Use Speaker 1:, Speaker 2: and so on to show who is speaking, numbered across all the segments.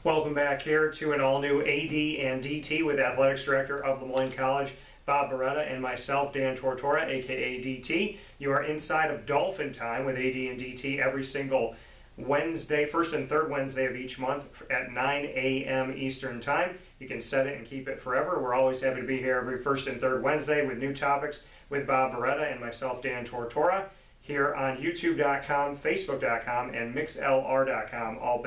Speaker 1: Welcome back here to an all-new AD and DT with Athletics Director of LeMoyne College, Bob Beretta, and myself, Dan Tortora, aka DT. You are inside of Dolphin Time with AD and DT every single Wednesday, first and third Wednesday of each month at 9 a.m. Eastern Time. You can set it and keep it forever. We're always happy to be here every first and third Wednesday with new topics with Bob Beretta and myself, Dan Tortora, here on YouTube.com, Facebook.com, and MixLR.com, all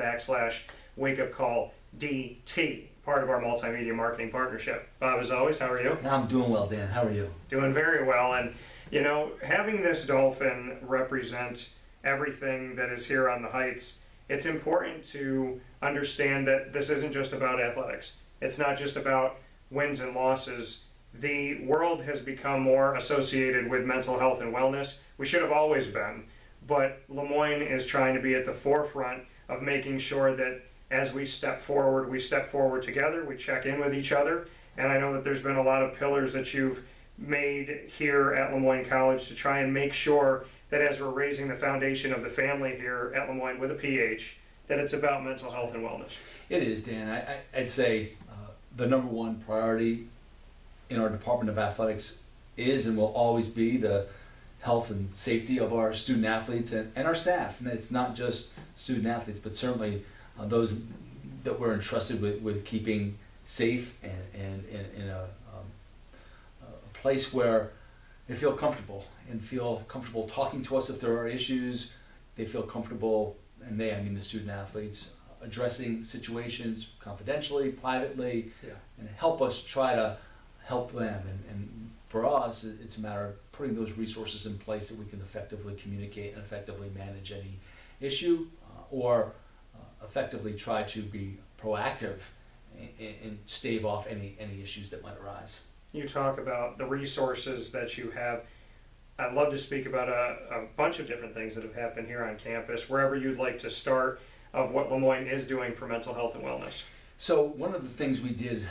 Speaker 1: /WakeUpCall DT, part of our multimedia marketing partnership. Bob, as always, how are you?
Speaker 2: I'm doing well, Dan. How are you?
Speaker 1: Doing very well. And, you know, having this Dolphin represent everything that is here on the Heights, it's important to understand that this isn't just about athletics. It's not just about wins and losses. The world has become more associated with mental health and wellness. We should have always been, but LeMoyne is trying to be at the forefront of making sure that as we step forward together, we check in with each other. And I know that there's been a lot of pillars that you've made here at LeMoyne College to try and make sure that as we're raising the foundation of the family here at LeMoyne with a PH, that it's about mental health and wellness.
Speaker 2: It is, Dan. I'd say the number one priority in our Department of Athletics is and will always be the health and safety of our student athletes and our staff. And it's not just student athletes, but certainly those that we're entrusted with keeping safe and in a place where they feel comfortable talking to us if there are issues. They feel comfortable, and I mean the student athletes, addressing situations confidentially, privately, and help us try to help them. And for us, it's a matter of putting those resources in place that we can effectively communicate and effectively manage any issue or effectively try to be proactive and stave off any issues that might arise.
Speaker 1: You talk about the resources that you have. I'd love to speak about a bunch of different things that have happened here on campus, wherever you'd like to start of what LeMoyne is doing for mental health and wellness.
Speaker 2: So one of the things we did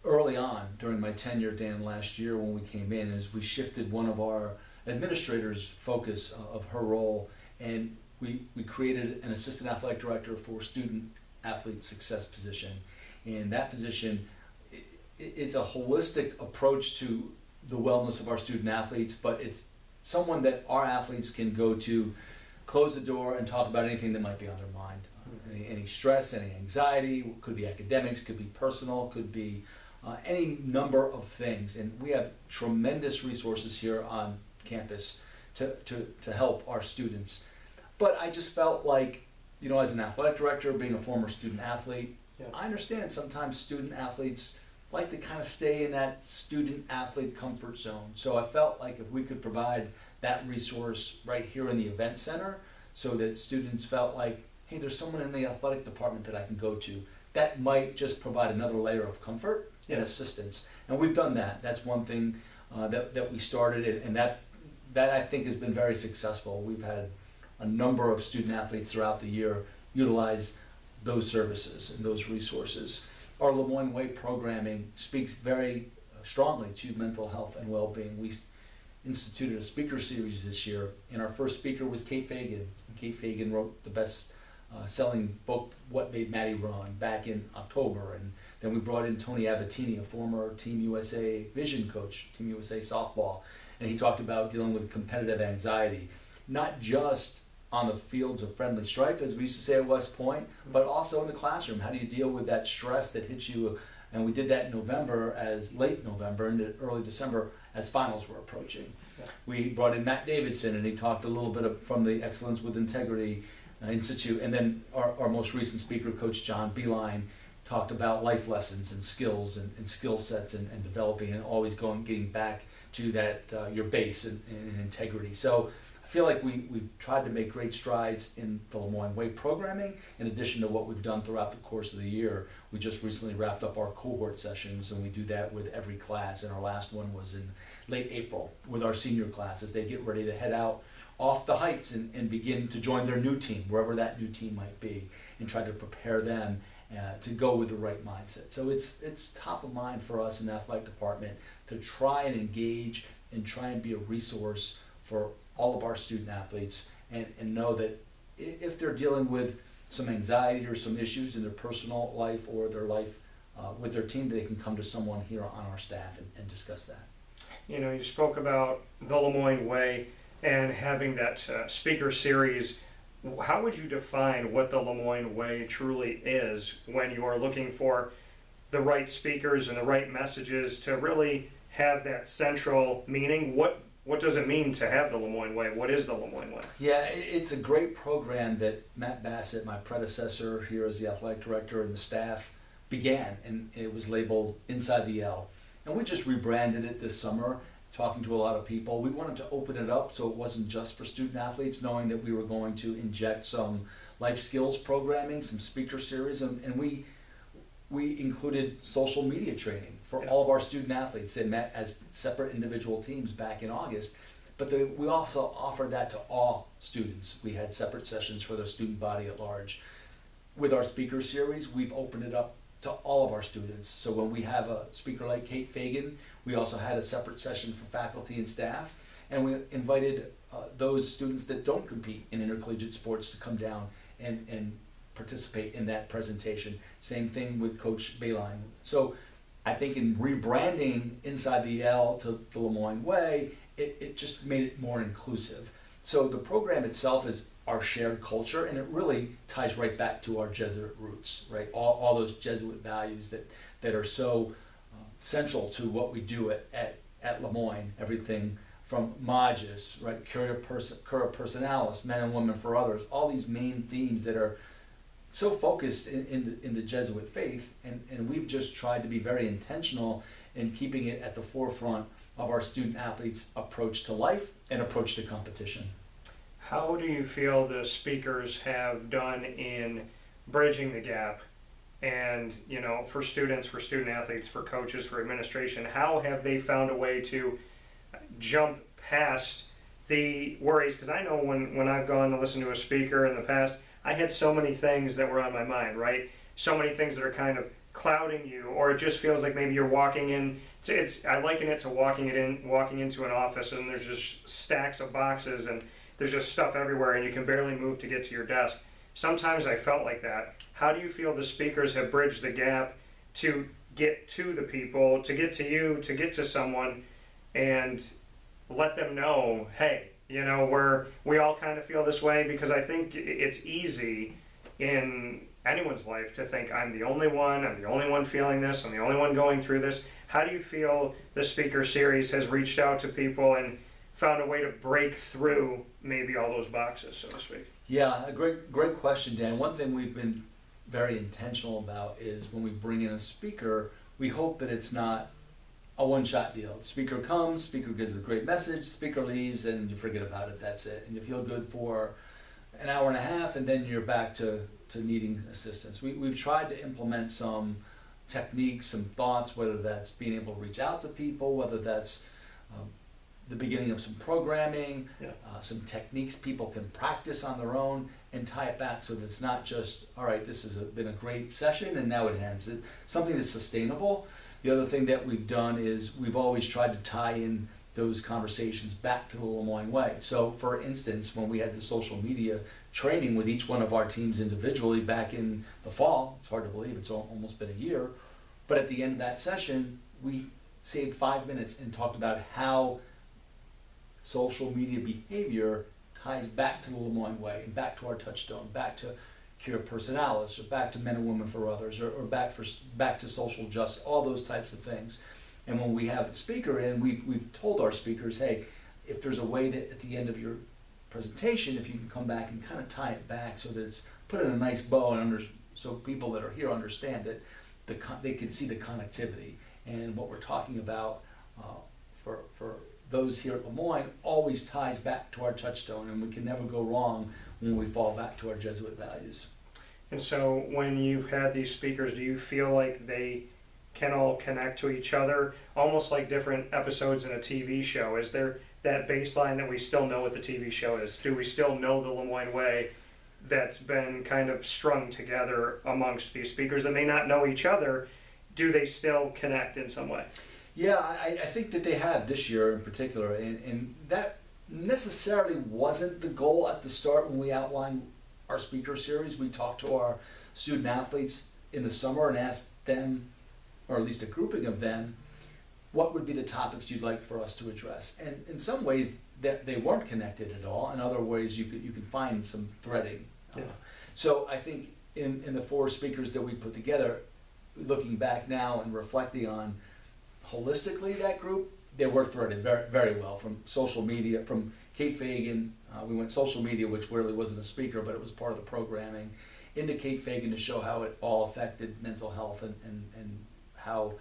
Speaker 2: early on during my tenure, Dan, last year when we came in is we shifted one of our administrators' focus of her role, and we created an assistant athletic director for student athlete success position. And that position, it's a holistic approach to the wellness of our student athletes, but it's someone that our athletes can go to, close the door, and talk about anything that might be on their mind. Any stress, any anxiety, could be academics, could be personal, could be any number of things. And we have tremendous resources here on campus to help our students. But I just felt like, you know, as an athletic director, being a former student athlete, I understand sometimes student athletes like to kind of stay in that student athlete comfort zone. So I felt like if we could provide that resource right here in the event center so that students felt like, hey, there's someone in the athletic department that I can go to, that might just provide another layer of comfort and assistance. And we've done that. That's one thing that we started, and that I think has been very successful. We've had a number of student athletes throughout the year utilize those services and those resources. Our LeMoyne Way programming speaks very strongly to mental health and well-being. We instituted a speaker series this year, and our first speaker was Kate Fagan. And Kate Fagan wrote the best-selling book, What Made Maddie Run, back in October. And then we brought in Tony Abatini, a former Team USA vision coach, Team USA softball, and he talked about dealing with competitive anxiety, not just on the fields of friendly strife, as we used to say at West Point, but also in the classroom. How do you deal with that stress that hits you? And we did that in November, late November into early December, as finals were approaching. We brought in Matt Davidson, and he talked a little bit from the Excellence with Integrity Institute. And then our most recent speaker, Coach John Beeline, talked about life lessons and skills and skill sets and developing and always getting back to that your base and integrity. So I feel like we've tried to make great strides in the LeMoyne Way programming, in addition to what we've done throughout the course of the year. We just recently wrapped up our cohort sessions, and we do that with every class, and our last one was in late April with our senior class as they get ready to head out off the Heights and begin to join their new team, wherever that new team might be, and try to prepare them to go with the right mindset. So it's top of mind for us in the athletic department to try and engage and try and be a resource for all of our student athletes and know that if they're dealing with some anxiety or some issues in their personal life or their life with their team, they can come to someone here on our staff and discuss that.
Speaker 1: You know, you spoke about the LeMoyne Way and having that speaker series. How would you define what the LeMoyne Way truly is when you are looking for the right speakers and the right messages to really have that central meaning? What does it mean to have the LeMoyne Way? What is the LeMoyne Way?
Speaker 2: Yeah, it's a great program that Matt Bassett, my predecessor here as the athletic director, and the staff began, and it was labeled Inside the L. And we just rebranded it this summer, talking to a lot of people. We wanted to open it up so it wasn't just for student athletes, knowing that we were going to inject some life skills programming, some speaker series, and we included social media training for all of our student athletes. They met as separate individual teams back in August, but we also offered that to all students. We had separate sessions for the student body at large. With our speaker series, we've opened it up to all of our students. So when we have a speaker like Kate Fagan, we also had a separate session for faculty and staff, and we invited those students that don't compete in intercollegiate sports to come down and participate in that presentation. Same thing with Coach Bayline. So I think in rebranding Inside the L to the LeMoyne Way, it just made it more inclusive. So the program itself is our shared culture, and it really ties right back to our Jesuit roots, right? All those Jesuit values that are so central to what we do at LeMoyne. Everything from Magis, right? Cura Personalis, men and women for others, all these main themes that are so focused in the Jesuit faith, and we've just tried to be very intentional in keeping it at the forefront of our student athletes' approach to life and approach to competition.
Speaker 1: How do you feel the speakers have done in bridging the gap? And, you know, for students, for student athletes, for coaches, for administration, how have they found a way to jump past the worries? Because I know when I've gone to listen to a speaker in the past, I had so many things that were on my mind, right? So many things that are kind of clouding you, or it just feels like maybe you're walking in. I liken it to walking into an office, and there's just stacks of boxes, and there's just stuff everywhere, and you can barely move to get to your desk. Sometimes I felt like that. How do you feel the speakers have bridged the gap to get to the people, to get to you, to get to someone, and let them know, hey, you know, we all kind of feel this way? Because I think it's easy in anyone's life to think, I'm the only one feeling this, I'm the only one going through this. How do you feel the speaker series has reached out to people and found a way to break through maybe all those boxes, so to speak?
Speaker 2: Yeah, a great question, Dan. One thing we've been very intentional about is when we bring in a speaker, we hope that it's not a one-shot deal. The speaker comes, speaker gives a great message, speaker leaves, and you forget about it, that's it. And you feel good for an hour and a half, and then you're back to needing assistance. We've tried to implement some techniques, some thoughts, whether that's being able to reach out to people, whether that's the beginning of some programming, some techniques people can practice on their own, and tie it back so that it's not just, all right, this has been a great session and now it ends. It's something that's sustainable. The other thing that we've done is we've always tried to tie in those conversations back to the LeMoyne Way. So for instance, when we had the social media training with each one of our teams individually back in the fall, it's hard to believe it's almost been a year, but at the end of that session, we saved 5 minutes and talked about how social media behavior ties back to the LeMoyne Way, and back to our touchstone, back to Cura Personalis, or back to men and women for others, or back to social justice, all those types of things. And when we have a speaker in, we've told our speakers, hey, if there's a way that at the end of your presentation, if you can come back and kind of tie it back so that it's put in a nice bow, and so people that are here understand that they can see the connectivity. And what we're talking about for those here at LeMoyne always ties back to our touchstone, and we can never go wrong when we fall back to our Jesuit values.
Speaker 1: And so when you've had these speakers, do you feel like they can all connect to each other, almost like different episodes in a TV show? Is there that baseline that we still know what the TV show is? Do we still know the LeMoyne Way that's been kind of strung together amongst these speakers that may not know each other? Do they still connect in some way?
Speaker 2: Yeah, I think that they have this year in particular, and that necessarily wasn't the goal at the start when we outlined our speaker series, we talk to our student athletes in the summer and ask them, or at least a grouping of them, what would be the topics you'd like for us to address? And in some ways, they weren't connected at all. In other ways, you can find some threading.
Speaker 1: Yeah.
Speaker 2: So I think in the 4 speakers that we put together, looking back now and reflecting on holistically that group, they were threaded very, very well from social media, from Kate Fagan. We went social media, which really wasn't a speaker, but it was part of the programming, into Kate Fagan to show how it all affected mental health and how,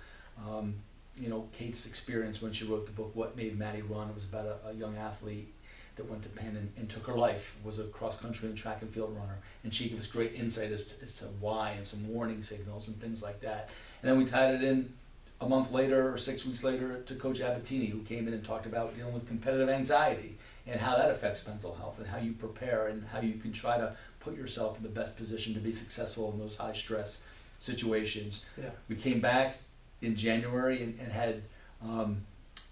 Speaker 2: you know, Kate's experience when she wrote the book, What Made Maddie Run. It was about a young athlete that went to Penn and took her life, was a cross-country and track and field runner. And she gave us great insight as to why and some warning signals and things like that. And then we tied it in a month later or 6 weeks later to Coach Abatini, who came in and talked about dealing with competitive anxiety and how that affects mental health and how you prepare and how you can try to put yourself in the best position to be successful in those high stress situations.
Speaker 1: Yeah.
Speaker 2: We came back in January and had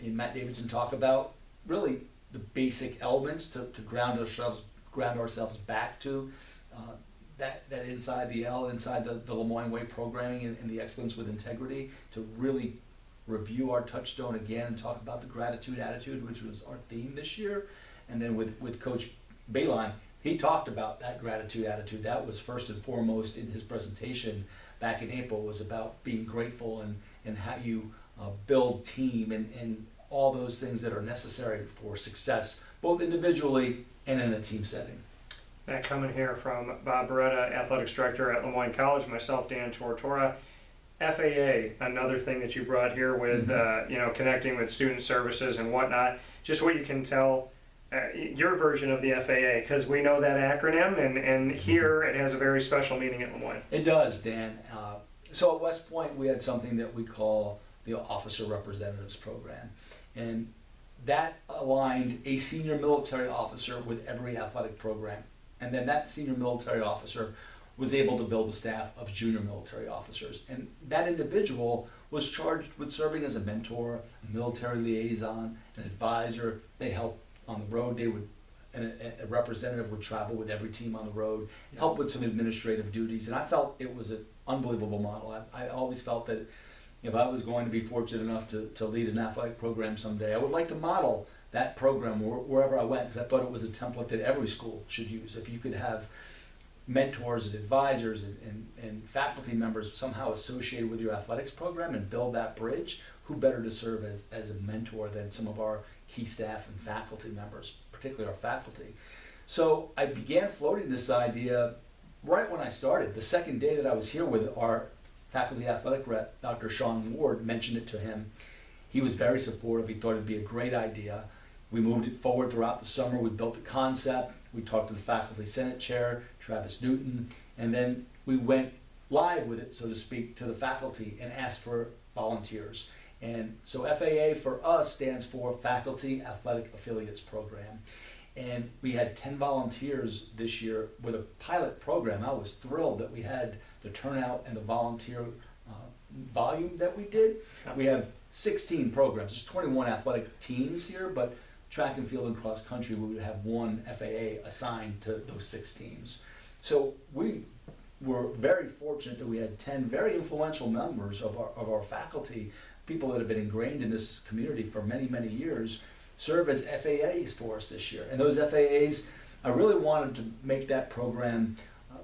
Speaker 2: Matt Davidson talk about really the basic elements to ground ourselves back to that inside the L, inside the LeMoyne Way programming and the excellence with integrity, to really review our touchstone again and talk about the gratitude attitude, which was our theme this year. And then with Coach Balon, he talked about that gratitude attitude. That was first and foremost in his presentation back in April, was about being grateful and how you build team and all those things that are necessary for success, both individually and in a team setting.
Speaker 1: That coming here from Bob Beretta, Athletics Director at LeMoyne College, myself, Dan Tortora. FAA, another thing that you brought here with, you know, connecting with student services and whatnot. Just what you can tell, your version of the FAA, because we know that acronym, and here it has a very special meaning at LeMoyne.
Speaker 2: It does, Dan. So at West Point, we had something that we call the Officer Representatives Program. And that aligned a senior military officer with every athletic program. And then that senior military officer was able to build a staff of junior military officers. And that individual was charged with serving as a mentor, a military liaison, an advisor. They helped on the road. A representative would travel with every team on the road, help with some administrative duties. And I felt it was an unbelievable model. I always felt that if I was going to be fortunate enough to lead an athletic program someday, I would like to model that program wherever I went, because I thought it was a template that every school should use. If you could have mentors and advisors and faculty members somehow associated with your athletics program and build that bridge, who better to serve as a mentor than some of our key staff and faculty members, particularly our faculty. So I began floating this idea right when I started. The second day that I was here with our faculty athletic rep, Dr. Sean Ward, mentioned it to him. He was very supportive. He thought it'd be a great idea. We moved it forward throughout the summer. We built a concept. We talked to the faculty senate chair, Travis Newton, and then we went live with it, so to speak, to the faculty and asked for volunteers. And so FAA for us stands for Faculty Athletic Affiliates Program. And we had 10 volunteers this year with a pilot program. I was thrilled that we had the turnout and the volunteer volume that we did. We have 16 programs. There's 21 athletic teams here, but track and field and cross country, we would have one FAA assigned to those 6 teams. So we were very fortunate that we had 10 very influential members of our faculty, people that have been ingrained in this community for many, many years, serve as FAAs for us this year. And those FAAs, I really wanted to make that program,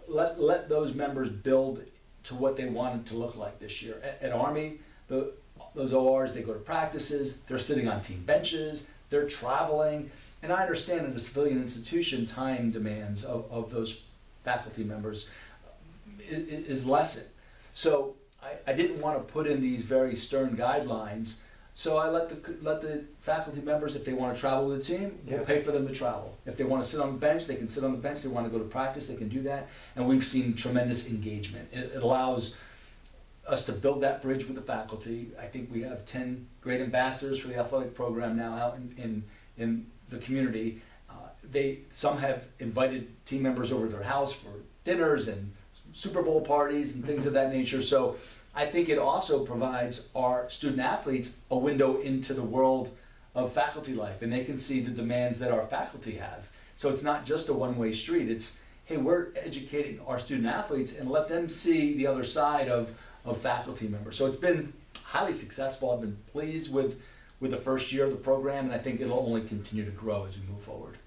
Speaker 2: let those members build to what they wanted to look like this year. At Army, those ORs, they go to practices, they're sitting on team benches, they're traveling, and I understand in a civilian institution, time demands of those faculty members is lessened. So I didn't want to put in these very stern guidelines, so I let the faculty members, if they want to travel with the team, we'll pay for them to travel. If they want to sit on the bench, they can sit on the bench. They want to go to practice, they can do that. And we've seen tremendous engagement. It allows us to build that bridge with the faculty. I think we have 10 great ambassadors for the athletic program now out in the community. Some have invited team members over to their house for dinners and Super Bowl parties and things of that nature. So I think it also provides our student athletes a window into the world of faculty life, and they can see the demands that our faculty have. So it's not just a one-way street. hey, we're educating our student athletes and let them see the other side of faculty members. So it's been highly successful. I've been pleased with the first year of the program, and I think it'll only continue to grow as we move forward.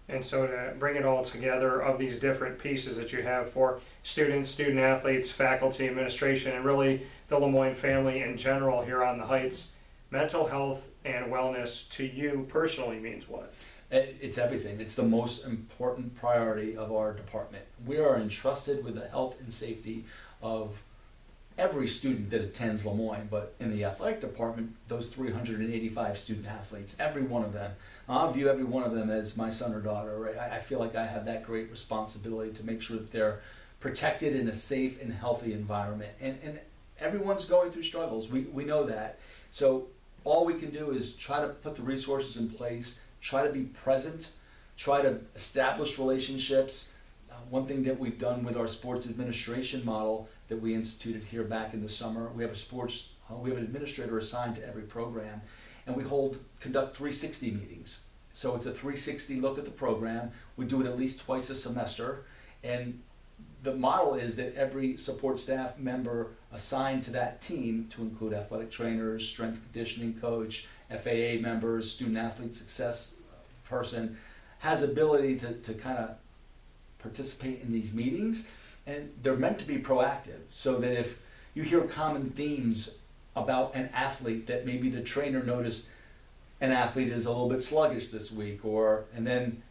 Speaker 1: And so to bring it all together of these different pieces that you have for students, student athletes, faculty, administration, and really the LeMoyne family in general here on the Heights, mental health and wellness to you personally means what?
Speaker 2: It's everything. It's the most important priority of our department. We are entrusted with the health and safety of every student that attends LeMoyne, but in the athletic department, those 385 student athletes, every one of them, I view every one of them as my son or daughter, right? I feel like I have that great responsibility to make sure that they're protected in a safe and healthy environment. And everyone's going through struggles, we know that. So all we can do is try to put the resources in place, try to be present, try to establish relationships. One thing that we've done with our sports administration model that we instituted here back in the summer, we have an administrator assigned to every program, and we conduct 360 meetings. So it's a 360 look at the program. We do it at least twice a semester, and the model is that every support staff member assigned to that team, to include athletic trainers, strength conditioning coach, FAA members, student athlete success person, has ability to kind of participate in these meetings, and they're meant to be proactive, so that if you hear common themes about an athlete, that maybe the trainer noticed an athlete is a little bit sluggish this week, and then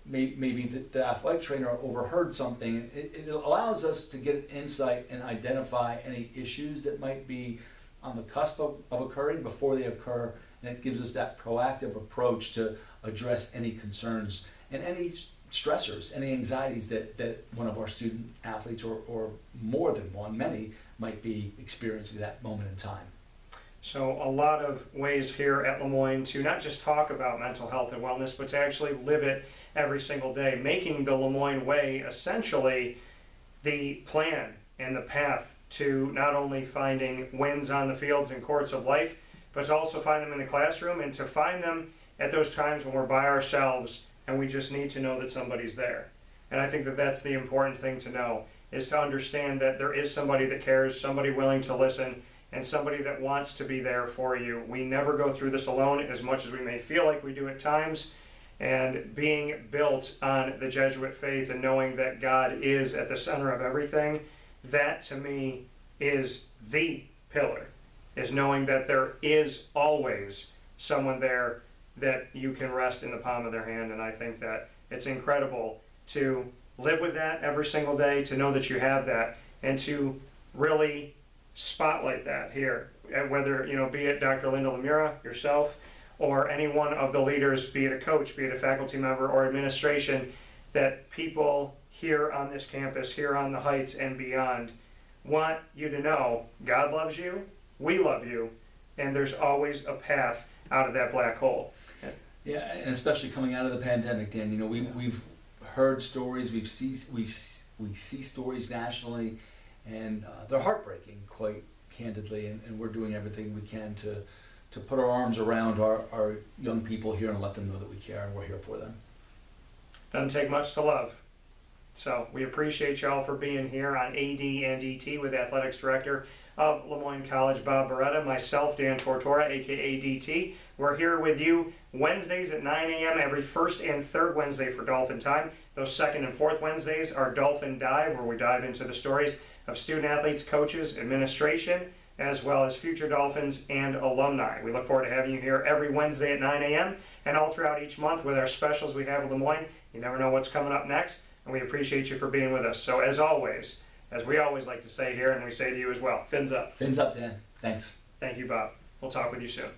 Speaker 2: maybe the athletic trainer overheard something. It allows us to get an insight and identify any issues that might be on the cusp of occurring before they occur, and it gives us that proactive approach to address any concerns and any stressors, any anxieties that one of our student athletes, or more than one, many, might be experiencing at that moment in time.
Speaker 1: So a lot of ways here at LeMoyne to not just talk about mental health and wellness, but to actually live it every single day, making the LeMoyne way essentially the plan and the path to not only finding wins on the fields and courts of life, but to also find them in the classroom, and to find them at those times when we're by ourselves and we just need to know that somebody's there. And I think that that's the important thing to know, is to understand that there is somebody that cares, somebody willing to listen, and somebody that wants to be there for you. We never go through this alone, as much as we may feel like we do at times. And being built on the Jesuit faith and knowing that God is at the center of everything, that to me is the pillar, is knowing that there is always someone there that you can rest in the palm of their hand. And I think that it's incredible to live with that every single day, to know that you have that, and to really spotlight that here, whether, be it Dr. Linda Lemura, yourself, or any one of the leaders, be it a coach, be it a faculty member or administration, that people here on this campus, here on the Heights and beyond, want you to know God loves you, we love you, and there's always a path out of that black hole.
Speaker 2: Yeah, and especially coming out of the pandemic, Dan, we've heard stories, we see stories nationally, and they're heartbreaking, quite candidly, and we're doing everything we can to put our arms around our young people here and let them know that we care and we're here for them.
Speaker 1: Doesn't take much to love. So we appreciate y'all for being here on AD and DT with Athletics Director of LeMoyne College, Bob Beretta, myself, Dan Tortora, aka DT. We're here with you Wednesdays at 9 a.m. every first and third Wednesday for Dolphin Time. Those second and fourth Wednesdays are Dolphin Dive, where we dive into the stories of student athletes, coaches, administration, as well as future Dolphins and alumni. We look forward to having you here every Wednesday at 9 a.m. and all throughout each month with our specials we have at LeMoyne. You never know what's coming up next, and we appreciate you for being with us. So as always, as we always like to say here, and we say to you as well, fins up.
Speaker 2: Fins up, Dan. Thanks.
Speaker 1: Thank you, Bob. We'll talk with you soon.